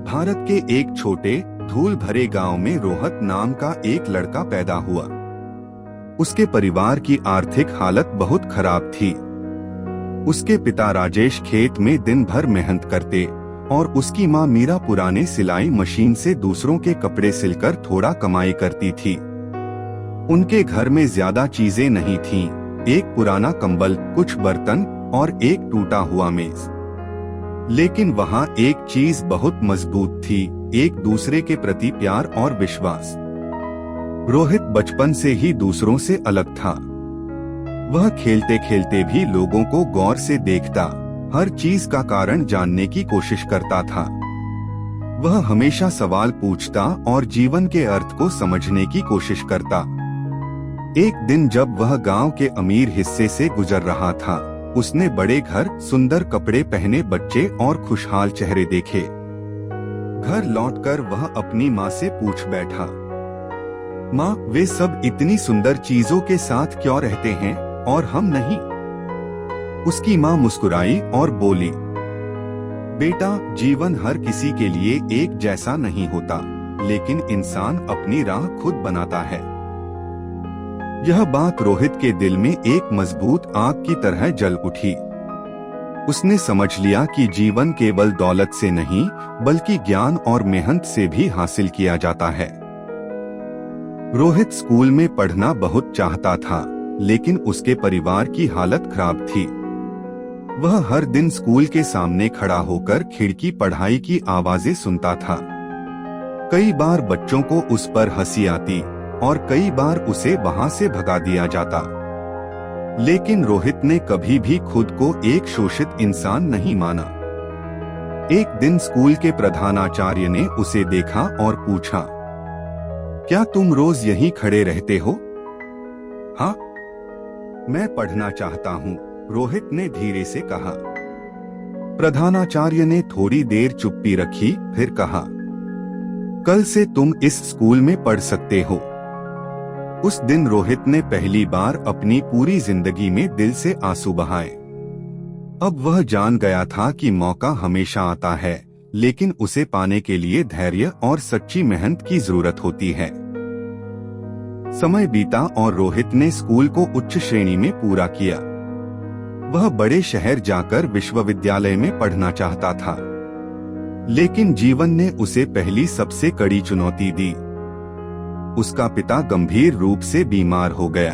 भारत के एक छोटे धूल भरे गांव में रोहत नाम का एक लड़का पैदा हुआ। उसके परिवार की आर्थिक हालत बहुत खराब थी। उसके पिता राजेश खेत में दिन भर मेहनत करते और उसकी माँ मीरा पुराने सिलाई मशीन से दूसरों के कपड़े सिलकर थोड़ा कमाई करती थी। उनके घर में ज्यादा चीजें नहीं थीं, एक पुराना कंबल, कुछ बर्तन और एक टूटा हुआ मेज। लेकिन वहाँ एक चीज बहुत मजबूत थी, एक दूसरे के प्रति प्यार और विश्वास। रोहित बचपन से ही दूसरों से अलग था। वह खेलते खेलते भी लोगों को गौर से देखता, हर चीज का कारण जानने की कोशिश करता था। वह हमेशा सवाल पूछता और जीवन के अर्थ को समझने की कोशिश करता। एक दिन जब वह गांव के अमीर हिस्से से गुजर रहा था, उसने बड़े घर, सुंदर कपड़े पहने बच्चे और खुशहाल चेहरे देखे। घर लौटकर वह अपनी माँ से पूछ बैठा, माँ, वे सब इतनी सुंदर चीजों के साथ क्यों रहते हैं और हम नहीं? उसकी माँ मुस्कुराई और बोली, बेटा, जीवन हर किसी के लिए एक जैसा नहीं होता, लेकिन इंसान अपनी राह खुद बनाता है। यह बात रोहित के दिल में एक मजबूत आग की तरह जल उठी। उसने समझ लिया कि जीवन केवल दौलत से नहीं, बल्कि ज्ञान और मेहनत से भी हासिल किया जाता है। रोहित स्कूल में पढ़ना बहुत चाहता था, लेकिन उसके परिवार की हालत खराब थी। वह हर दिन स्कूल के सामने खड़ा होकर खिड़की पढ़ाई की आवाजें सुनता था। कई बार बच्चों को उस पर हंसी आती और कई बार उसे वहां से भगा दिया जाता। लेकिन रोहित ने कभी भी खुद को एक शोषित इंसान नहीं माना। एक दिन स्कूल के प्रधानाचार्य ने उसे देखा और पूछा, क्या तुम रोज यहीं खड़े रहते हो? हाँ, मैं पढ़ना चाहता हूँ, रोहित ने धीरे से कहा। प्रधानाचार्य ने थोड़ी देर चुप्पी रखी, फिर कहा, कल से तुम इस स्कूल में पढ़ सकते हो। उस दिन रोहित ने पहली बार अपनी पूरी जिंदगी में दिल से आंसू बहाए। अब वह जान गया था कि मौका हमेशा आता है, लेकिन उसे पाने के लिए धैर्य और सच्ची मेहनत की जरूरत होती है। समय बीता और रोहित ने स्कूल को उच्च श्रेणी में पूरा किया। वह बड़े शहर जाकर विश्वविद्यालय में पढ़ना चाहता था, लेकिन जीवन ने उसे पहली सबसे कड़ी चुनौती दी। उसका पिता गंभीर रूप से बीमार हो गया।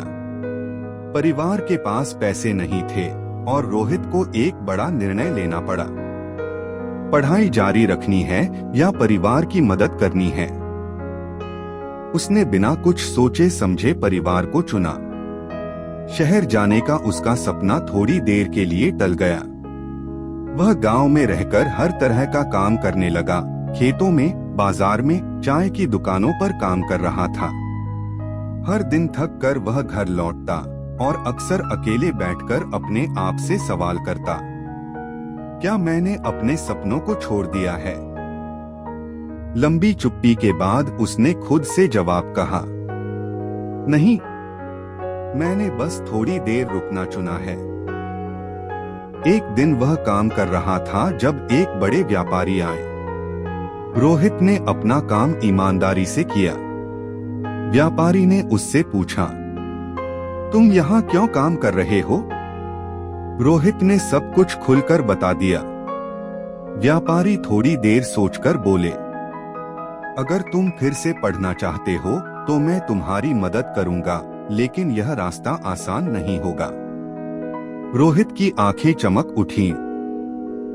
परिवार के पास पैसे नहीं थे और रोहित को एक बड़ा निर्णय लेना पड़ा। पढ़ाई जारी रखनी है या परिवार की मदद करनी है। उसने बिना कुछ सोचे समझे परिवार को चुना। शहर जाने का उसका सपना थोड़ी देर के लिए टल गया। वह गांव में रहकर हर तरह का काम करने लगा, खेतों में, बाजार में, चाय की दुकानों पर काम कर रहा था। हर दिन थक कर वह घर लौटता और अक्सर अकेले बैठकर अपने आप से सवाल करता, क्या मैंने अपने सपनों को छोड़ दिया है? लंबी चुप्पी के बाद उसने खुद से जवाब कहा, नहीं, मैंने बस थोड़ी देर रुकना चुना है। एक दिन वह काम कर रहा था जब एक बड़े व्यापारी आए। रोहित ने अपना काम ईमानदारी से किया। व्यापारी ने उससे पूछा, तुम यहाँ क्यों काम कर रहे हो? रोहित ने सब कुछ खुलकर बता दिया। व्यापारी थोड़ी देर सोचकर बोले, अगर तुम फिर से पढ़ना चाहते हो तो मैं तुम्हारी मदद करूंगा, लेकिन यह रास्ता आसान नहीं होगा। रोहित की आंखें चमक उठीं।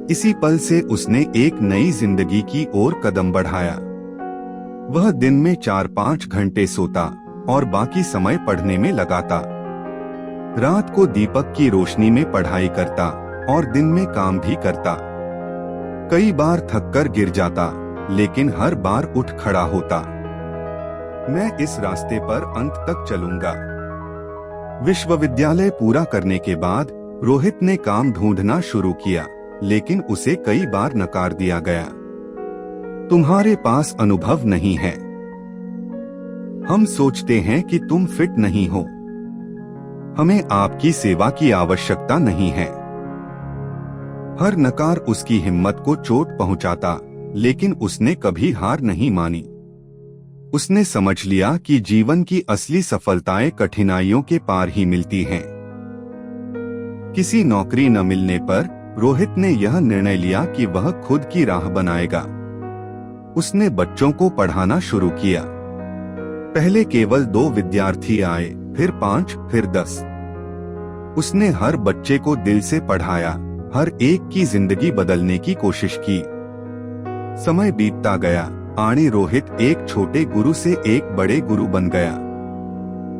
इसी पल से उसने एक नई जिंदगी की ओर कदम बढ़ाया। वह दिन में 4-5 घंटे सोता और बाकी समय पढ़ने में लगाता। रात को दीपक की रोशनी में पढ़ाई करता और दिन में काम भी करता। कई बार थककर गिर जाता, लेकिन हर बार उठ खड़ा होता। मैं इस रास्ते पर अंत तक चलूंगा। विश्वविद्यालय पूरा करने के बाद रोहित ने काम ढूंढना शुरू किया, लेकिन उसे कई बार नकार दिया गया। तुम्हारे पास अनुभव नहीं है। हम सोचते हैं कि तुम फिट नहीं हो। हमें आपकी सेवा की आवश्यकता नहीं है। हर नकार उसकी हिम्मत को चोट पहुंचाता, लेकिन उसने कभी हार नहीं मानी। उसने समझ लिया कि जीवन की असली सफलताएं कठिनाइयों के पार ही मिलती हैं। किसी नौकरी न मिलने पर रोहित ने यह निर्णय लिया कि वह खुद की राह बनाएगा। उसने बच्चों को पढ़ाना शुरू किया। पहले केवल 2 विद्यार्थी आए, फिर 5, फिर 10। उसने हर बच्चे को दिल से पढ़ाया, हर एक की जिंदगी बदलने की कोशिश की। समय बीतता गया, आणी रोहित एक छोटे गुरु से एक बड़े गुरु बन गया।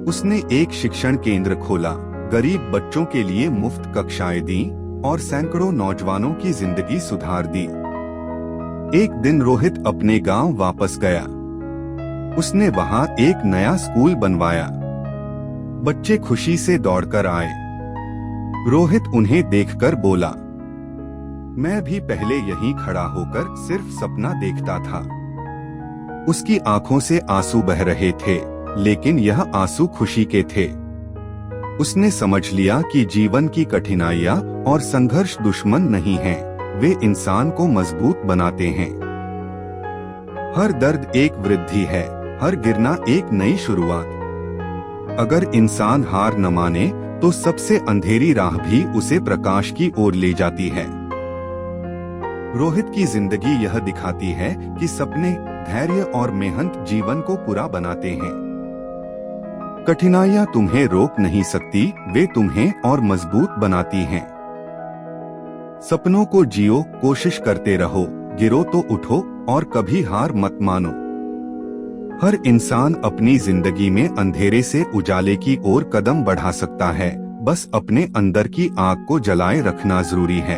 उसने एक शिक्षण केंद्र खोला, गरीब बच्चों के लिए मुफ्त कक्षाएं दी और सैकड़ों नौजवानों की जिंदगी सुधार दी। एक दिन रोहित अपने गांव वापस गया। उसने वहां एक नया स्कूल बनवाया। बच्चे खुशी से दौड़कर आए। रोहित उन्हें देखकर बोला, मैं भी पहले यहीं खड़ा होकर सिर्फ सपना देखता था। उसकी आंखों से आंसू बह रहे थे, लेकिन यह आंसू खुशी के थे। उसने समझ लिया कि जीवन की कठिनाइयां और संघर्ष दुश्मन नहीं हैं, वे इंसान को मजबूत बनाते हैं। हर दर्द एक वृद्धि है, हर गिरना एक नई शुरुआत। अगर इंसान हार न माने तो सबसे अंधेरी राह भी उसे प्रकाश की ओर ले जाती है। रोहित की जिंदगी यह दिखाती है कि सपने, धैर्य और मेहनत जीवन को पूरा बनाते हैं। कठिनाइयां तुम्हें रोक नहीं सकती, वे तुम्हें और मजबूत बनाती हैं। सपनों को जियो, कोशिश करते रहो, गिरो तो उठो और कभी हार मत मानो। हर इंसान अपनी जिंदगी में अंधेरे से उजाले की ओर कदम बढ़ा सकता है, बस अपने अंदर की आग को जलाए रखना जरूरी है।